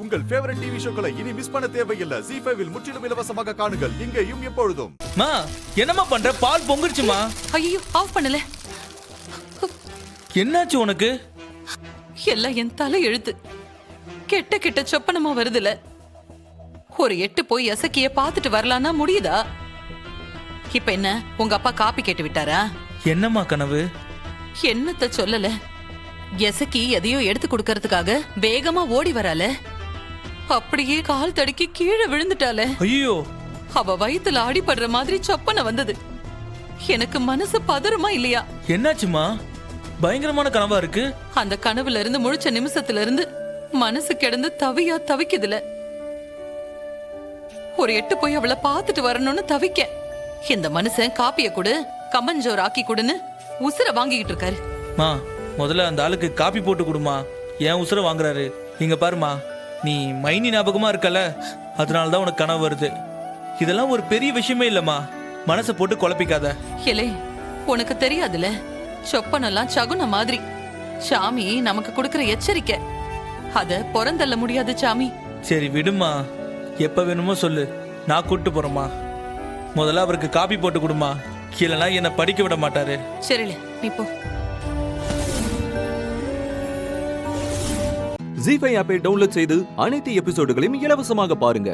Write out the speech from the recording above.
உங்கள் favourite TV ஷோக்களை இனி miss பண்ண தேவையில்லை. ZEE5 இல் முற்றிலும் இலவசமாக காணுங்கள். இங்கேயும் எப்பொழுதும். மா என்னம்மா பண்ற? பால் பொங்கிருச்சுமா. ஐயோ ஆஃப் பண்ணல. என்னாச்சு உனக்கு? எல்லாம் என் தலை எழுத்து. கெட்ட கெட்ட சொப்பனமா வருதுல. ஒரு 8 போய் எசக்கிய பாத்துட்டு வரலான்னா முடியுதா? இப்ப என்ன உங்க அப்பா காப்பி கேட்டு விட்டாரா? என்னம்மா கனவு? என்னத்த சொல்லல. எசக்கி எதையோ எடுத்து கொடுக்கறதுக்காக வேகமா ஓடி வரால. அப்படியே கால் தடுக்கி கீழே விழுந்துட்டால. ஐயோ, அவ வயித்துல அடிபடுற மாதிரி சொப்பன வந்தது. எனக்கு மனசு பதறுமா இல்லையா? என்னாச்சுமா? பயங்கரமான கனவா இருக்கு. அந்த கனவுல இருந்து முழிச்ச நிமிஷத்துல இருந்து மனசு கிடந்து தவிக்குதுல. ஒரு 8 போய் அவளை பாத்துட்டு வரணும்னு தவிக்க. இந்த மனுஷன் காப்பிய கொடு, கம்மஞ்சோர் ஆக்கி கொடுன்னு உசுர வாங்கிட்டு இருக்காரு. மா முதல்ல அந்த ஆளுக்கு காப்பி போட்டு கொடுமா. ஏன் உசுர வாங்குறாரு? இங்க பாருமா, நீ மைனி ஞாபகமா இருக்கல, அதனாலதான் உனக்கு கனவு வருது. இதெல்லாம் ஒரு பெரிய விஷயமே இல்லம்மா. மனசை போட்டு குழப்பிக்காத. எலே, உனக்கு தெரியாதுல, சொப்பனெல்லாம் சகுன மாதிரி. சாமி நமக்கு கொடுக்கற எச்சரிக்கை. அத புறந்தள்ள முடியாது சாமி. சரி விடுமா, எப்ப வேணுமோ சொல்லு, நான் கூட்டு போறேம்மா. முதல்ல அவருக்கு காப்பி போட்டு கொடுமா, இல்லைன்னா என்னை படிக்க விட மாட்டாரு. சரில, நீ போ. ZEE5 ஆப்பை டவுன்லோட் செய்து அனைத்து எபிசோடுகளையும் இலவசமாக பாருங்க.